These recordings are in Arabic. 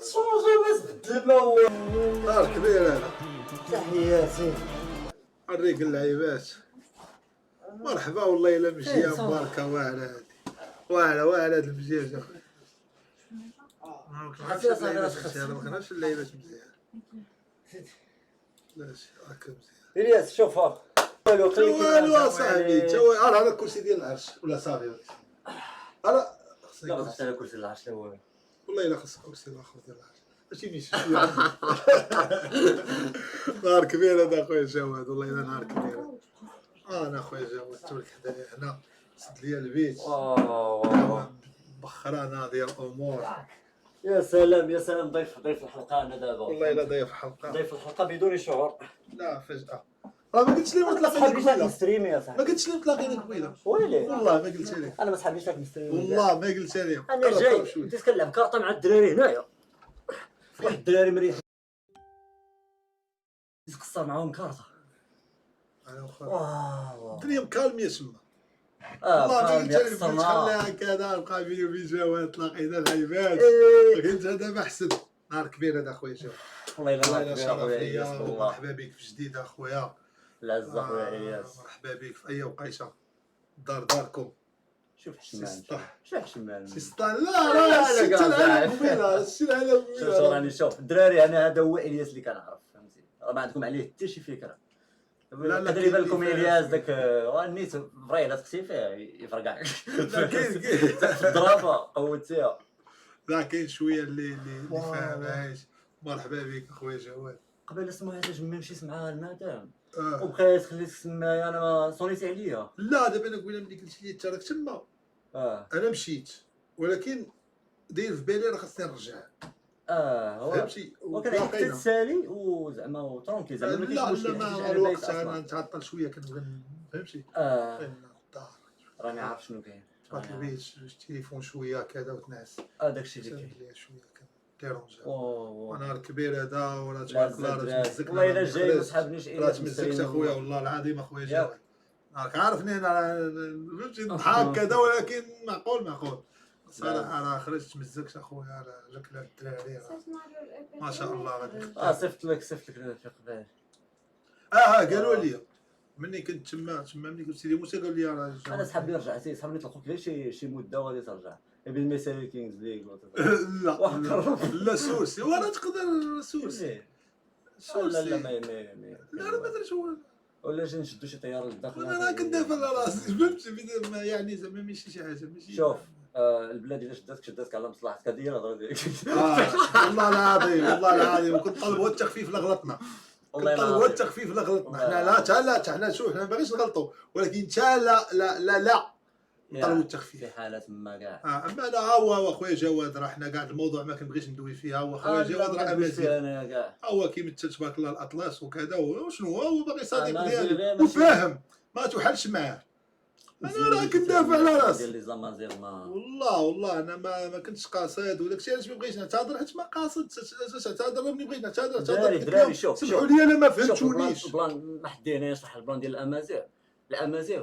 صوصي بس بدل ما هو نهار كبير هذا. تحياتي. نوريك اللعيبات. مرحبا والله الا مزيان مباركه واعره هادي. واعره هاد المزيان. ما كنعرفش اللعيبات مزيان. علاش هاكا مزيان. الياس شوف ها والو اصاحبي تا هو هذا الكرسي ديال العرش ولا صافي انا خصني لا بس على كرسي العرش هو والله الا خصك كرسي الاخر ديال العرش ماشي ميشي نهار كبير هذا خويا جواد والله الا نهار كبير. انا خويا جواد تولك حدايا هنا سد ليا البيت بخرانه ديال الامور. يا سلام يا سلام. ضيف الحلقه انا دابا والله الا ضيف الحلقه بدون شعور. لا فجأة راه ما قلتش لي ما ما تلاقيني تحبش لك قبيله. نستريمي يا ما صاحبي. قلتش لي تلاقيني قبيله ويلي والله ما قلت لي. انا ما تحبش لك نستريمي والله ما قلت لي. انا جاي بديت كنلعب كارطه مع الدراري هنايا. واحد الدراري مريح تقصر معاهم كارطه. انا واخا واو الدنيا مكالميه تما. والله ما كان قلت لي يقصرنا. خليها هكذا بقى بيني وبين جواد تلاقينا العيبات. كنت هذا ما حسن. نهار كبير هذا خويا جواد. والله الا والله نهار الا كبير شرف اخويا ليا الياس والله. ومرحبا بك في جديد اخويا. العز اخويا الياس. مرحبا بك في اي وقيته. داركم. شوف حشمان سطح. شوف حشمان سي سطح لا راه لا، شتي لا، العالم قبيله شتي العالم شوف راني شوف الدراري انا هذا هو الياس اللي كنعرف فهمتي. راه ما عندكم عليه حتى شي فكره. لا، تدري كاين بالكم اللي الياس داك النيت فري لا تقسي فيه يفرقع. لا كاين الضربه قوتيها. لا كاين شويه اللي فاهمهاش. مرحبا بك اخويا جواد. قبل اسمها حاجه ما مشيت معاها المدام آه. وبقيت خليت تسمايا انا ما صونيتي عليا. لا دابا انا قبيله ملي قلت لي انت راك تما انا مشيت ولكن داير في بالي راه خاصني نرجع. هو فهمتي وكان حتى تسالي وزعما وترونكي زعما ما كاينش مشكل لا حيت ما على الوقت البيت انا اصلا. نتعطل شويه كنبغي فهمتي الدار راني عارف شنو كاين. بقات البيت التليفون شويه كذا وتنعس. داكشي اللي كاين. ليا شويه كديرونجا. اوه نهار كبير هذا ولا تبارك الله راه تمزكنا. والله الا جاي ما تحبنيش راه تمزكت اخويا والله العظيم اخويا جواد. راك عارفني انا فهمتي نضحك كذا ولكن معقول صراحه راه خرجت تمزكت اخويا راه جاك الدراري ما شاء الله غادي. صيفط لك في قبال. قالوا لي مني كنت تما ملي قلت لي موسى قال لي راه انا صحابي رجعتي صحابي طلقوك غير شي مده وغادي ترجع بالمثال كينجز ليغ. لا سورسي ولا تقدر سورسي. لا ما درتش والو ولا جا نشدو شي طياره للداخل. انا كندافع على راسي فهمتي يعني زعما ماشي شي حاجه ماشي. شوف البلاد الا شداتك على مصلحتك هذه هي الهضره ديالك. والله العظيم كنت طالبوا التخفيف لغلطنا. كنطلبوا التخفيف لغلطنا. حنا لا حنا شوف حنا ما باغيش نغلطوا ولكن تا لا نطلبوا التخفيف في حالة ما كاع. اما لا هو اخويا جواد راه حنا كاع الموضوع ما كنبغيش ندوي فيها. هو خويا جواد راه امازيغ هو كيمثل تبارك الله الاطلس وكذا وشنو هو باغي صديق ديالي وفاهم ما توحلش معاه. انا راه كندافع على راسي ديال لي زامازيغ ما والله انا ما كنتش قاصد وداكشي علاش ما بغيتش نعتذر حيت ما قاصدتش تعتذر ملي بغيت نعتذر دراري شوف سمحوا لي انا ما فهمتونيش. البلان ما حدينا يشرح البلان ديال الامازيغ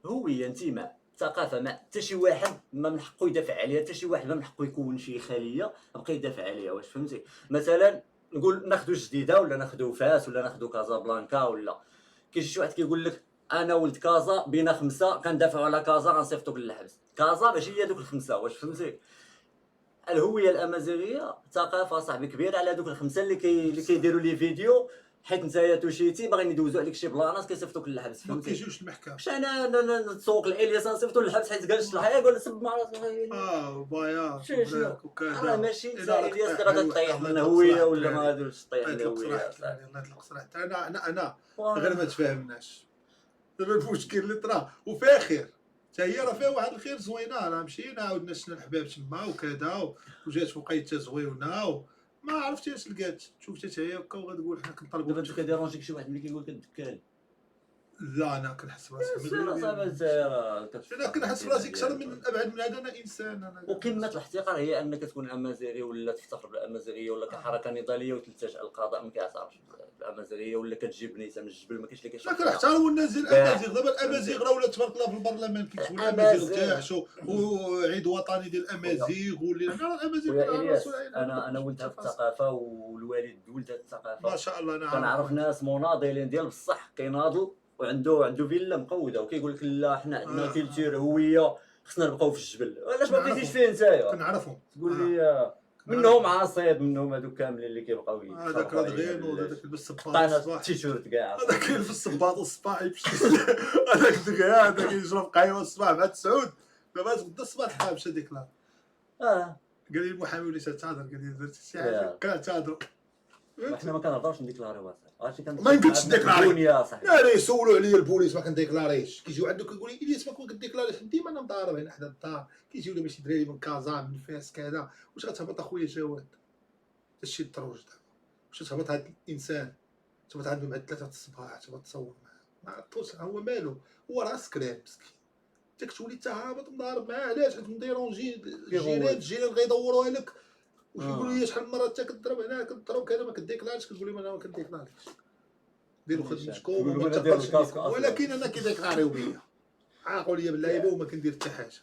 هويه انتماء ثقافه. ما حتى شي واحد ما من حقه يدافع عليها حتى شي واحد ما من حقه يكون شي خليه بقى يدافع عليها. واش فهمتي مثلا نقول ناخذوا جديده ولا ناخذوا فاس ولا ناخذوا كازابلانكا ولا كاين شي واحد كيقول لك انا ولد كازا بينا 5 كندافعوا على كازا غنصيفطوك للحبس. كازا ماشي هي دوك ال5. واش فهمتي الهويه الامازيغيه ثقافه صاحبي كبيره على دوك ال5 اللي كيديروا لي فيديو حيت نتايا توشيتي باغيين يدوزوا عليك شي بلانات كيصيفطوك للحبس. ما فهمتي كيجيوش المحكمه واش انا نتسوق الالياس نصيفطو للحبس حيت قال الشلحه يقول سب مع راسك. بايا شنو وكذا راه ماشي انت الياس اللي غادي تطيح من الهويه ولا ما غاديش تطيح من الهويه. الله يطلق صراحه انا غير ما تفاهمناش دابا المشكل اللي طرا وفيها خير حتى هي راه فيها واحد الخير زوينه. راه مشينا عاودنا شفنا الحباب تما وكذا وجات وقيته زويونه ما عرفتي اش لقات شوف حتى هي هكا وغتقول حنا كنطلبوا. دابا انت كديرونجيك شي واحد ملي كيقول لك الدكان لا انا كنحس براسي السير صعيبه انا كنحس براسي اكثر من ابعد من هذا، انا انسان انا. وقمه الاحتقار هي انك تكون امازيغي ولا تفتخر بالامازيغيه ولا كحركه نضاليه وتلتجئ القضاء ما كيعترفش بالامازيغيه ولا كتجيب نيته من الجبل ما كاينش اللي لا كنحترموا الناس ديال الامازيغ. دابا الامازيغ راه ولا تبارك الله في البرلمان كيكتبوا الامازيغ تاعشوا وعيد وطني ديال الامازيغ واللي الامازيغ. ويا الياس انا ولد هذه الثقافه والوالد ولد هذه الثقافه ما شاء الله. انا كنعرف ناس مناضلين ديال بصح كيناضل وعنده فيلا مقوده وكيقول لك لا حنا عندنا كيلتير هويه خصنا نبقاو في الجبل. علاش ما بقيتيش فيه نتايا؟ كنعرفهم تقول لي منهم عصيب منهم هذوك كاملين اللي كيبقاو هذاك رادغين هذاك يلبس الصباط الصباح التيشيرت كاع هذاك يلبس الصباط الصباح يمشي هذاك الدكا هذاك يشرب قهوه الصباح مع التسعود. دابا غدا الصباح حاب مشى ديكلار. قال لي المحامي وليت تهضر، قال لي درتي شي حاجه كتهضر. حنا ما كنهضرش نديكلاريو عرفتي ما يمكنش تديكلاري. يا صاحبي لا يسولوا عليا البوليس ما كنديكلاريش. كيجيو عندك كيقول لي الياس ما كنديكلاريش. ديما انا مضارب هنا حدا الدار. كيجيو لي شي دراري من كازا من فاس كذا. واش غتهبط اخويا جواد؟ هادشي الدروج دابا. واش تهبط هاد الانسان تهبط عنده مع 3 الصباح تهبط تصور معاه ما عرفتوش هو مالو. هو راه سكران مسكين. انت كتولي انت هابط مضارب معاه. علاش حيت مديرونجي الجيران غيدوروها لك ويقولوا لي شحال من مره انت كضرب هنا كضرب كذا ما كديكلارش. كتقول لهم انا ما كنديكلاريش. ديروا خدمتكم وما تقدرش. ولكن انا كيديكلاريو بيا عاقوا لي باللعيبه وما كندير حتى حاجه.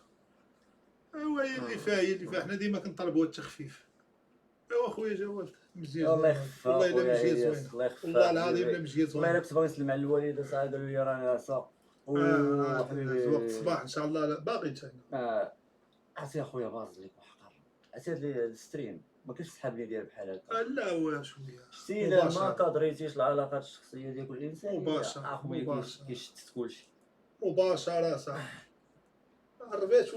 ايوا هي اللي فيها حنا ديما كنطلبوا التخفيف. ايوا خويا جواد مزيان الله يخفى والله الا مزيان زوين والله العظيم الا مزيان زوين. والله الا كنت باغي نسلم على الوالده صاحبي قالوا لي راني ناعسه حبيبي وقت الصباح ان شاء الله. لا باقي انت هنا عرفتي اخويا باز ليك وحقر عرفتي هاد الستريم ما كاينش صحاب لي ديال بحال هكا. لا هو شويه شتي الا ما كادريتيش العلاقات الشخصيه ديال كل انسان مباشرة اخويا كيشتت كلشي مباشره صح. عرفت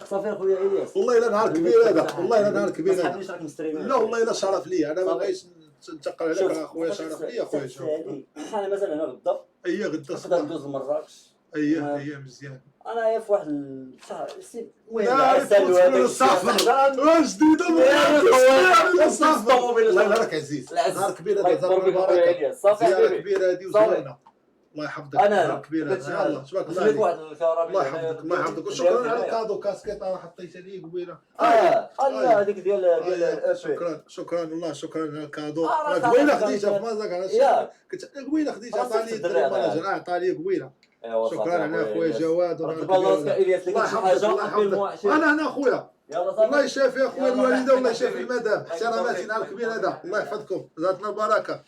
صافي اخويا الياس والله الا نهار كبير هذا. والله الا نهار كبير هذا. راك مستريم. لا والله الا شرف ليا. انا ما بغيتش نتقل عليك اخويا. شرف ليا اخويا. انا مازال هنا غدا. هي غدا نقدر ندوز لمراكش. هي مزيان. انا في واحد الشهر المهم السافر واش جديد السافر. والله الا راك عزيز. نهار كبير هذا. صافي حبيبي كبيره هذه وزوينه. الله يحفظك. انا كبير هذا. الله تبارك الله عليك. واحد الكهرباء الله يحفظك. الله يحفظك. وشكرا على الكادو كاسكيت انا حطيتها لي قبيله. الله هذيك ديال شكرا والله شكرا على الكادو. قبيله خديتها في مازاك على كنت قبيله خديتها عطاني المانجر عطاني قبيله. شكرا على اخويا جواد. الله يحفظك. انا اخويا الله يشافي اخويا الوالده والله يشافي المدام. احتراماتي نهار كبير هذا. الله يحفظكم. زادتنا البركه.